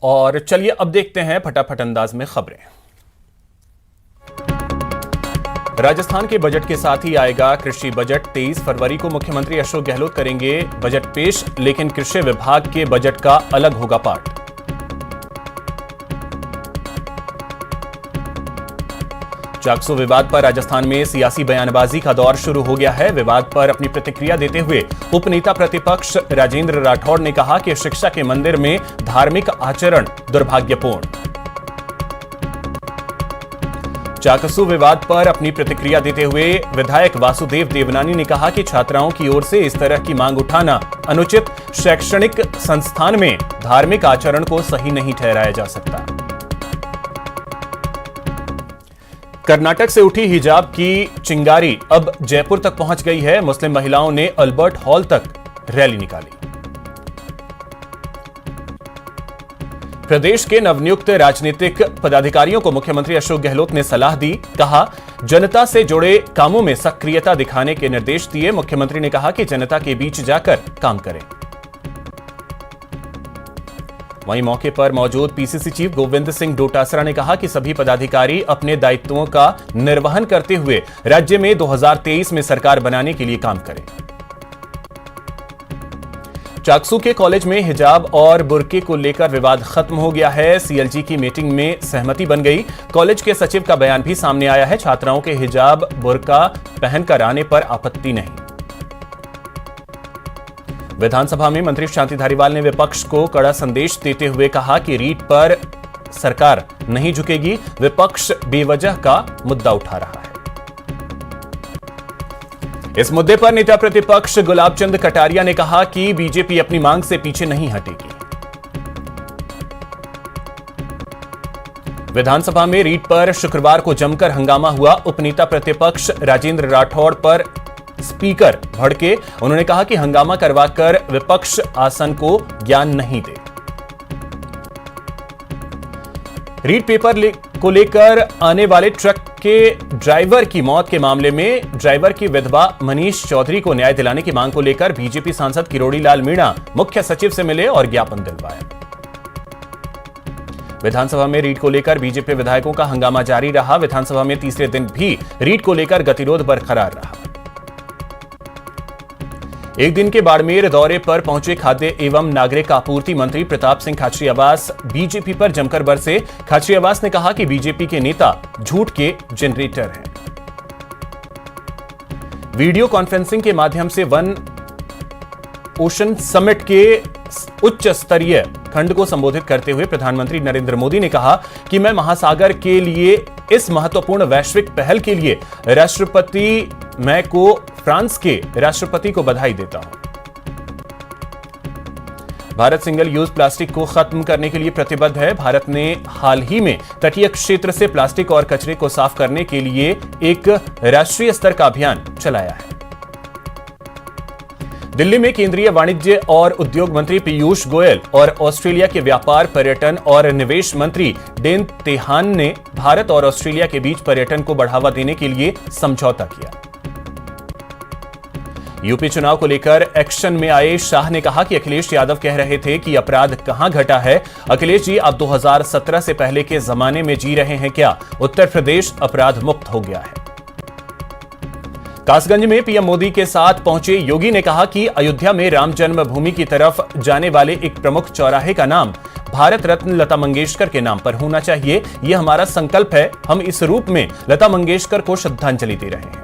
और चलिए अब देखते हैं फटाफट अंदाज में खबरें। राजस्थान के बजट के साथ ही आएगा कृषि बजट। 23 फरवरी को मुख्यमंत्री अशोक गहलोत करेंगे बजट पेश, लेकिन कृषि विभाग के बजट का अलग होगा पार्ट। चाकसू विवाद पर राजस्थान में सियासी बयानबाजी का दौर शुरू हो गया है। विवाद पर अपनी प्रतिक्रिया देते हुए उपनेता प्रतिपक्ष राजेंद्र राठौड़ ने कहा कि शिक्षा के मंदिर में धार्मिक आचरण दुर्भाग्यपूर्ण। चाकसू विवाद पर अपनी प्रतिक्रिया देते हुए विधायक वासुदेव देवनानी ने कहा कि छात्राओं की ओर से इस तरह की मांग उठाना अनुचित, शैक्षणिक संस्थान में धार्मिक आचरण को सही नहीं ठहराया जा सकता। कर्नाटक से उठी हिजाब की चिंगारी अब जयपुर तक पहुंच गई है। मुस्लिम महिलाओं ने अल्बर्ट हॉल तक रैली निकाली। प्रदेश के नवनियुक्त राजनीतिक पदाधिकारियों को मुख्यमंत्री अशोक गहलोत ने सलाह दी। कहा, जनता से जुड़े कामों में सक्रियता दिखाने के निर्देश दिए। मुख्यमंत्री ने कहा कि जनता के बीच जाकर काम करें। वहीं मौके पर मौजूद पीसीसी चीफ गोविंद सिंह डोटासरा ने कहा कि सभी पदाधिकारी अपने दायित्वों का निर्वहन करते हुए राज्य में 2023 में सरकार बनाने के लिए काम करें। चाकसू के कॉलेज में हिजाब और बुर्के को लेकर विवाद खत्म हो गया है। सीएलजी की मीटिंग में सहमति बन गई। कॉलेज के सचिव का बयान भी सामने आया है। छात्राओं के हिजाब बुर्का पहनकर आने पर आपत्ति नहीं। विधानसभा में मंत्री शांति धारीवाल ने विपक्ष को कड़ा संदेश देते हुए कहा कि रीट पर सरकार नहीं झुकेगी। विपक्ष बेवजह का मुद्दा उठा रहा है। इस मुद्दे पर नेता प्रतिपक्ष गुलाब चंद कटारिया ने कहा कि बीजेपी अपनी मांग से पीछे नहीं हटेगी। विधानसभा में रीट पर शुक्रवार को जमकर हंगामा हुआ। उपनेता प्रतिपक्ष राजेंद्र राठौड़ पर स्पीकर भड़के। उन्होंने कहा कि हंगामा करवाकर विपक्ष आसन को ज्ञान नहीं दे। रीट पेपर को लेकर आने वाले ट्रक के ड्राइवर की मौत के मामले में ड्राइवर की विधवा मनीष चौधरी को न्याय दिलाने की मांग को लेकर बीजेपी सांसद किरोड़ी लाल मीणा मुख्य सचिव से मिले और ज्ञापन दिलवाया। विधानसभा में रीट को लेकर बीजेपी विधायकों का हंगामा जारी रहा। विधानसभा में तीसरे दिन भी रीट को लेकर गतिरोध बरकरार रहा। एक दिन के बाड़मेर दौरे पर पहुंचे खाद्य एवं नागरिक आपूर्ति मंत्री प्रताप सिंह खाचरियावास बीजेपी पर जमकर बरसे। खाचरियावास ने कहा कि बीजेपी के नेता झूठ के जनरेटर हैं। वीडियो कॉन्फ्रेंसिंग के माध्यम से वन ओशन समिट के उच्च स्तरीय खंड को संबोधित करते हुए प्रधानमंत्री नरेंद्र मोदी ने कहा कि मैं महासागर के लिए इस महत्वपूर्ण वैश्विक पहल के लिए राष्ट्रपति मैं को फ्रांस के राष्ट्रपति को बधाई देता हूं। भारत सिंगल यूज प्लास्टिक को खत्म करने के लिए प्रतिबद्ध है। भारत ने हाल ही में तटीय क्षेत्र से प्लास्टिक और कचरे को साफ करने के लिए एक राष्ट्रीय स्तर का अभियान चलाया है। दिल्ली में केंद्रीय वाणिज्य और उद्योग मंत्री पीयूष गोयल और ऑस्ट्रेलिया के व्यापार, पर्यटन और निवेश मंत्री डेन तेहान ने भारत और ऑस्ट्रेलिया के बीच पर्यटन को बढ़ावा देने के लिए समझौता किया। यूपी चुनाव को लेकर एक्शन में आए शाह ने कहा कि अखिलेश यादव कह रहे थे कि अपराध कहां घटा है। अखिलेश जी, आप 2017 से पहले के जमाने में जी रहे हैं क्या? उत्तर प्रदेश अपराध मुक्त हो गया है। कासगंज में पीएम मोदी के साथ पहुंचे योगी ने कहा कि अयोध्या में राम जन्मभूमि की तरफ जाने वाले एक प्रमुख चौराहे का नाम भारत रत्न लता मंगेशकर के नाम पर होना चाहिए। यह हमारा संकल्प है। हम इस रूप में लता मंगेशकर को श्रद्धांजलि दे रहे हैं।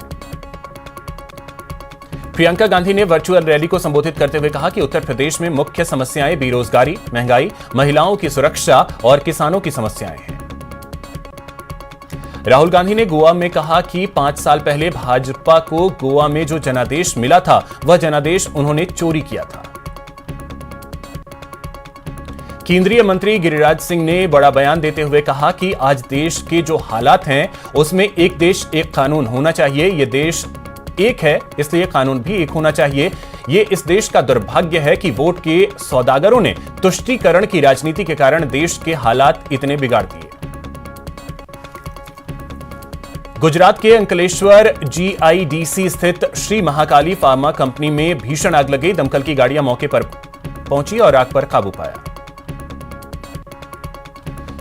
प्रियंका गांधी ने वर्चुअल रैली को संबोधित करते हुए कहा कि उत्तर प्रदेश में मुख्य समस्याएं बेरोजगारी, महंगाई, महिलाओं की सुरक्षा और किसानों की समस्याएं हैं। राहुल गांधी ने गोवा में कहा कि 5 साल पहले भाजपा को गोवा में जो जनादेश मिला था वह जनादेश उन्होंने चोरी किया था। केंद्रीय मंत्री गिरिराज सिंह ने बड़ा बयान देते हुए कहा कि आज देश के जो हालात हैं उसमें एक देश एक कानून होना चाहिए। यह देश एक है, इसलिए कानून भी एक होना चाहिए। ये इस देश का दुर्भाग्य है कि वोट के सौदागरों ने तुष्टीकरण की राजनीति के कारण देश के हालात इतने बिगाड़ दिए। गुजरात के अंकलेश्वर जीआईडीसी स्थित श्री महाकाली फार्मा कंपनी में भीषण आग लगी। दमकल की गाड़ियां मौके पर पहुंची और आग पर काबू पाया।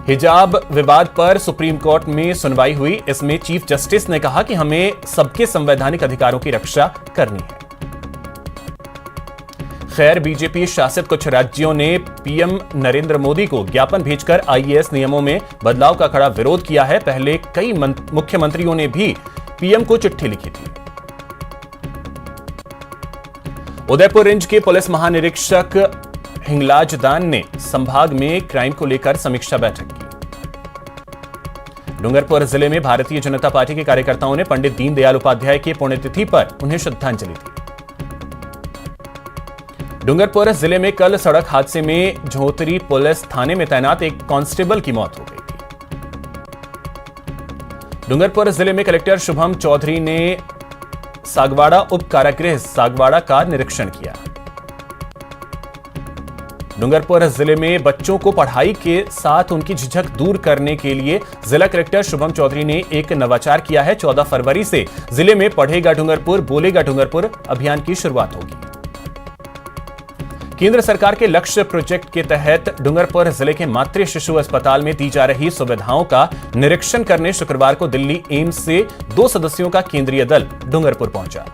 हिजाब विवाद पर सुप्रीम कोर्ट में सुनवाई हुई। इसमें चीफ जस्टिस ने कहा कि हमें सबके संवैधानिक अधिकारों की रक्षा करनी है। खैर, बीजेपी शासित कुछ राज्यों ने पीएम नरेंद्र मोदी को ज्ञापन भेजकर आईएएस नियमों में बदलाव का कड़ा विरोध किया है। पहले कई मुख्यमंत्रियों ने भी पीएम को चिट्ठी लिखी थी। उदयपुर रेंज के पुलिस महानिरीक्षक हिंगलाज दान ने संभाग में क्राइम को लेकर समीक्षा बैठक की। डूंगरपुर जिले में भारतीय जनता पार्टी के कार्यकर्ताओं ने पंडित दीनदयाल उपाध्याय की पुण्यतिथि पर उन्हें श्रद्धांजलि दी। डूंगरपुर जिले में कल सड़क हादसे में झोतरी पुलिस थाने में तैनात एक कांस्टेबल की मौत हो गई थी। डूंगरपुर जिले में कलेक्टर शुभम चौधरी ने सागवाड़ा उप कारागृह सागवाड़ा का निरीक्षण किया। डूंगरपुर जिले में बच्चों को पढ़ाई के साथ उनकी झिझक दूर करने के लिए जिला कलेक्टर शुभम चौधरी ने एक नवाचार किया है। 14 फरवरी से जिले में पढ़ेगा डूंगरपुर बोलेगा डूंगरपुर अभियान की शुरुआत होगी। केंद्र सरकार के लक्ष्य प्रोजेक्ट के तहत डूंगरपुर जिले के मातृ शिशु अस्पताल में दी जा रही सुविधाओं का निरीक्षण करने शुक्रवार को दिल्ली एम्स से 2 सदस्यों का केंद्रीय दल डूंगरपुर पहुंचा।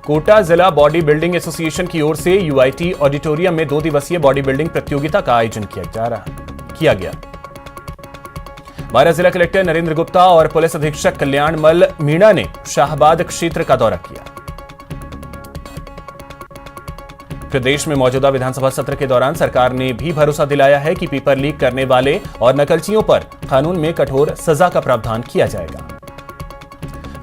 कोटा जिला बॉडी बिल्डिंग एसोसिएशन की ओर से यूआईटी ऑडिटोरियम में 2 दिवसीय बॉडी बिल्डिंग प्रतियोगिता का आयोजन किया गया। बारां जिला कलेक्टर नरेंद्र गुप्ता और पुलिस अधीक्षक कल्याणमल मीणा ने शाहबाद क्षेत्र का दौरा किया। प्रदेश में मौजूदा विधानसभा सत्र के दौरान सरकार ने भी भरोसा दिलाया है कि पेपर लीक करने वाले और नकलचियों पर कानून में कठोर सजा का प्रावधान किया जाएगा।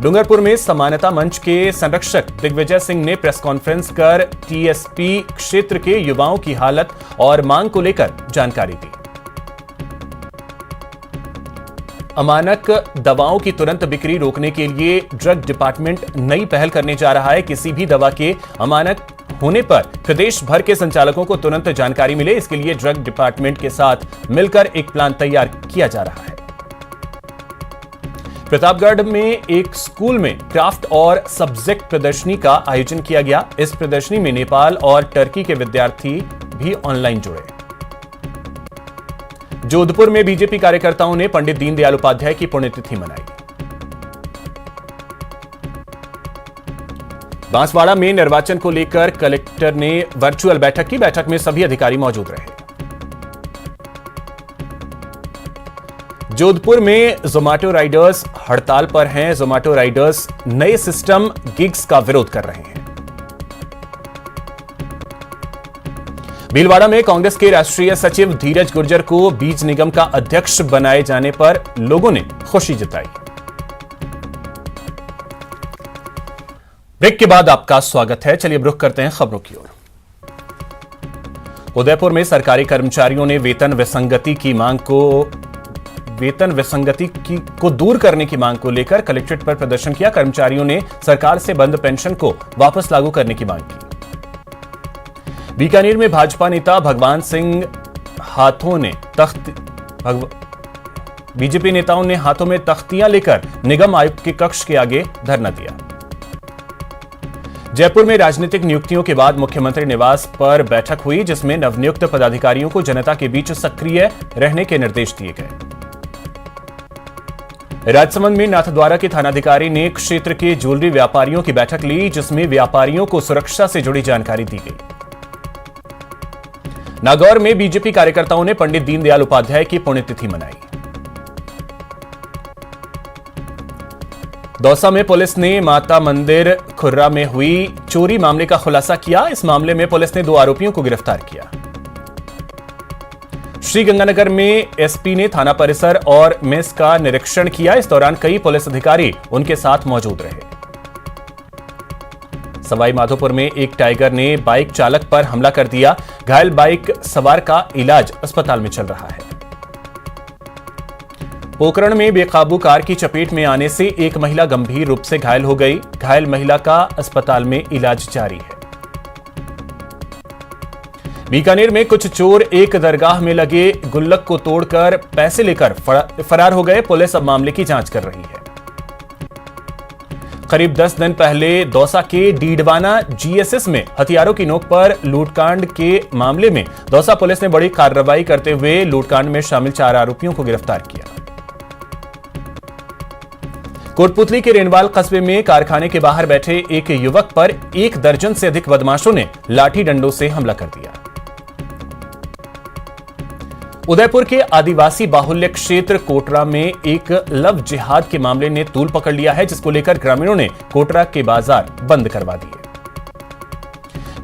डूंगरपुर में समानता मंच के संरक्षक दिग्विजय सिंह ने प्रेस कॉन्फ्रेंस कर टीएसपी क्षेत्र के युवाओं की हालत और मांग को लेकर जानकारी दी। अमानक दवाओं की तुरंत बिक्री रोकने के लिए ड्रग डिपार्टमेंट नई पहल करने जा रहा है। किसी भी दवा के अमानक होने पर प्रदेश भर के संचालकों को तुरंत जानकारी मिले, इसके लिए ड्रग डिपार्टमेंट के साथ मिलकर एक प्लान तैयार किया जा रहा है। प्रतापगढ़ में एक स्कूल में क्राफ्ट और सब्जेक्ट प्रदर्शनी का आयोजन किया गया। इस प्रदर्शनी में नेपाल और टर्की के विद्यार्थी भी ऑनलाइन जुड़े। जोधपुर में बीजेपी कार्यकर्ताओं ने पंडित दीनदयाल उपाध्याय की पुण्यतिथि मनाई। बांसवाड़ा में निर्वाचन को लेकर कलेक्टर ने वर्चुअल बैठक की। बैठक में सभी अधिकारी मौजूद रहे। जोधपुर में जोमैटो राइडर्स हड़ताल पर हैं। जोमैटो राइडर्स नए सिस्टम गिग्स का विरोध कर रहे हैं। भीलवाड़ा में कांग्रेस के राष्ट्रीय सचिव धीरज गुर्जर को बीज निगम का अध्यक्ष बनाए जाने पर लोगों ने खुशी जताई। ब्रेक के बाद आपका स्वागत है। चलिए रुख करते हैं खबरों की ओर। उदयपुर में सरकारी कर्मचारियों ने वेतन विसंगति को दूर करने की मांग को लेकर कलेक्ट्रेट पर प्रदर्शन किया। कर्मचारियों ने सरकार से बंद पेंशन को वापस लागू करने की मांग की। बीकानेर में भाजपा नेता भगवान सिंह बीजेपी नेताओं ने हाथों में तख्तियां लेकर निगम आयुक्त के कक्ष के आगे धरना दिया। जयपुर में राजनीतिक नियुक्तियों के बाद मुख्यमंत्री निवास पर बैठक हुई, जिसमें नवनियुक्त पदाधिकारियों को जनता के बीच सक्रिय रहने के निर्देश दिए गए। राजसमंद में नाथद्वारा के थानाधिकारी ने क्षेत्र के ज्वेलरी व्यापारियों की बैठक ली, जिसमें व्यापारियों को सुरक्षा से जुड़ी जानकारी दी गई। नागौर में बीजेपी कार्यकर्ताओं ने पंडित दीनदयाल उपाध्याय की पुण्यतिथि मनाई। दौसा में पुलिस ने माता मंदिर खुर्रा में हुई चोरी मामले का खुलासा किया। इस मामले में पुलिस ने 2 आरोपियों को गिरफ्तार किया। श्रीगंगानगर में एसपी ने थाना परिसर और मेस का निरीक्षण किया। इस दौरान कई पुलिस अधिकारी उनके साथ मौजूद रहे। सवाई माधोपुर में एक टाइगर ने बाइक चालक पर हमला कर दिया। घायल बाइक सवार का इलाज अस्पताल में चल रहा है। पोखरण में बेकाबू कार की चपेट में आने से एक महिला गंभीर रूप से घायल हो गई। घायल महिला का अस्पताल में इलाज जारी है। बीकानेर में कुछ चोर एक दरगाह में लगे गुल्लक को तोड़कर पैसे लेकर फरार हो गए। पुलिस अब मामले की जांच कर रही है। करीब 10 दिन पहले दौसा के डीडवाना जीएसएस में हथियारों की नोक पर लूटकांड के मामले में दौसा पुलिस ने बड़ी कार्रवाई करते हुए लूटकांड में शामिल 4 आरोपियों को गिरफ्तार किया। कोटपुतली के रेणवाल कस्बे में कारखाने के बाहर बैठे एक युवक पर 1 दर्जन से अधिक बदमाशों ने लाठी डंडों से हमला कर दिया। उदयपुर के आदिवासी बाहुल्य क्षेत्र कोटरा में एक लव जिहाद के मामले ने तूल पकड़ लिया है, जिसको लेकर ग्रामीणों ने कोटरा के बाजार बंद करवा दिए।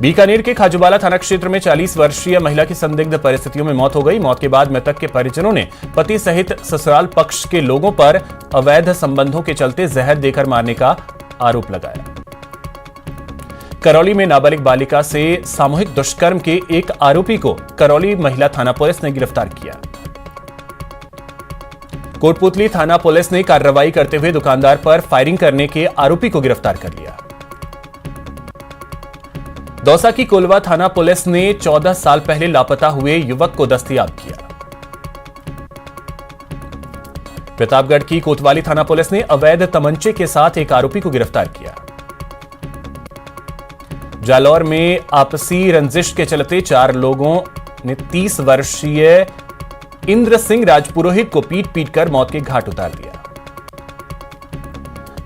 बीकानेर के खाजूवाला थाना क्षेत्र में 40 वर्षीय महिला की संदिग्ध परिस्थितियों में मौत हो गई। मौत के बाद मृतक के परिजनों ने पति सहित ससुराल पक्ष के लोगों पर अवैध संबंधों के चलते जहर देकर मारने का आरोप लगाया। करौली में नाबालिग बालिका से सामूहिक दुष्कर्म के एक आरोपी को करौली महिला थाना पुलिस ने गिरफ्तार किया। कोटपुतली थाना पुलिस ने कार्रवाई करते हुए दुकानदार पर फायरिंग करने के आरोपी को गिरफ्तार कर लिया। दौसा की कोलवा थाना पुलिस ने 14 साल पहले लापता हुए युवक को दस्तयाब किया। प्रतापगढ़ की कोतवाली थाना पुलिस ने अवैध तमंचे के साथ एक आरोपी को गिरफ्तार किया। जालौर में आपसी रंजिश के चलते 4 लोगों ने 30 वर्षीय इंद्र सिंह राजपुरोहित को पीट पीट कर मौत के घाट उतार दिया।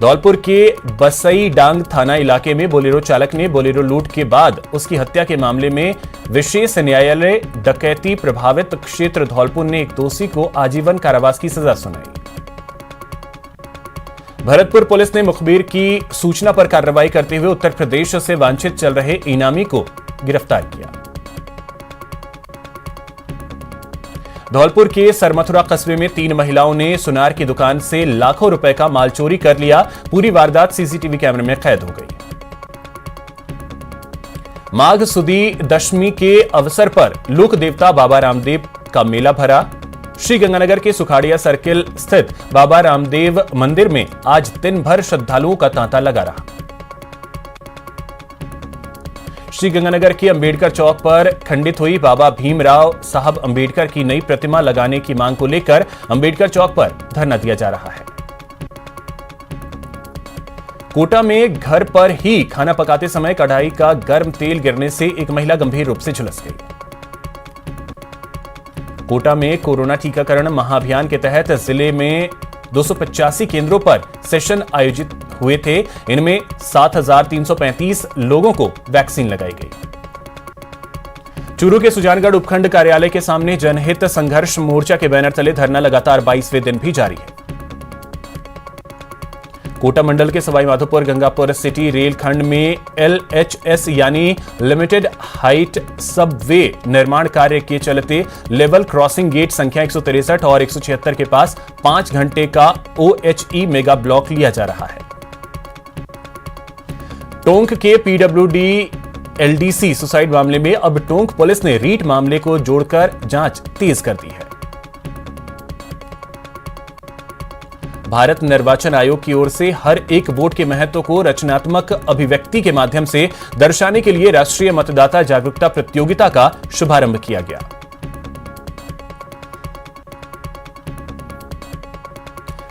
धौलपुर के बसई डांग थाना इलाके में बोलेरो चालक ने बोलेरो लूट के बाद उसकी हत्या के मामले में विशेष न्यायालय डकैती प्रभावित क्षेत्र धौलपुर ने एक दोषी को आजीवन कारावास की सजा सुनाई। भरतपुर पुलिस ने मुखबिर की सूचना पर कार्रवाई करते हुए उत्तर प्रदेश से वांछित चल रहे इनामी को गिरफ्तार किया। धौलपुर के सरमथुरा कस्बे में 3 महिलाओं ने सुनार की दुकान से लाखों रुपए का माल चोरी कर लिया। पूरी वारदात सीसीटीवी कैमरे में कैद हो गई। माघ सुदी दशमी के अवसर पर लोक देवता बाबा रामदेव का मेला भरा। श्रीगंगानगर के सुखाड़िया सर्किल स्थित बाबा रामदेव मंदिर में आज दिन भर श्रद्धालुओं का तांता लगा रहा। श्रीगंगानगर के अंबेडकर चौक पर खंडित हुई बाबा भीमराव साहब अंबेडकर की नई प्रतिमा लगाने की मांग को लेकर अंबेडकर चौक पर धरना दिया जा रहा है। कोटा में घर पर ही खाना पकाते समय कढ़ाई का गर्म तेल गिरने से एक महिला गंभीर रूप से झुलस गई। कोटा में कोरोना टीकाकरण महाअभियान के तहत जिले में 285 केंद्रों पर सेशन आयोजित हुए थे। इनमें 7,335 लोगों को वैक्सीन लगाई गई। चूरू के सुजानगढ़ उपखंड कार्यालय के सामने जनहित संघर्ष मोर्चा के बैनर तले धरना लगातार 22वें दिन भी जारी है। कोटा मंडल के सवाई माधोपुर गंगापुर सिटी रेल खंड में LHS यानी लिमिटेड हाइट सबवे निर्माण कार्य के चलते लेवल क्रॉसिंग गेट संख्या 163 और 176 के पास 5 घंटे का OHE मेगा ब्लॉक लिया जा रहा है। टोंक के PWD LDC सुसाइड मामले में अब टोंक पुलिस ने रीट मामले को जोड़कर जांच तेज कर दी है। भारत निर्वाचन आयोग की ओर से हर एक वोट के महत्व को रचनात्मक अभिव्यक्ति के माध्यम से दर्शाने के लिए राष्ट्रीय मतदाता जागरूकता प्रतियोगिता का शुभारंभ किया गया।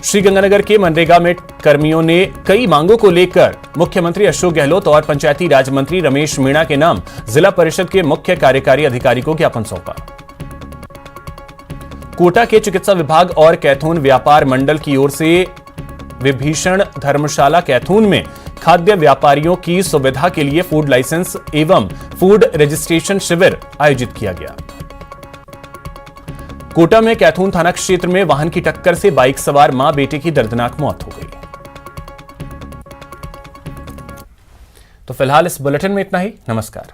श्रीगंगानगर के मनरेगा में कर्मियों ने कई मांगों को लेकर मुख्यमंत्री अशोक गहलोत और पंचायती राज मंत्री रमेश मीणा के नाम जिला परिषद के मुख्य कार्यकारी अधिकारी को ज्ञापन सौंपा। कोटा के चिकित्सा विभाग और कैथून व्यापार मंडल की ओर से विभीषण धर्मशाला कैथून में खाद्य व्यापारियों की सुविधा के लिए फूड लाइसेंस एवं फूड रजिस्ट्रेशन शिविर आयोजित किया गया। कोटा में कैथून थाना क्षेत्र में वाहन की टक्कर से बाइक सवार मां बेटे की दर्दनाक मौत हो गई। तो फिलहाल इस बुलेटिन में इतना ही। नमस्कार।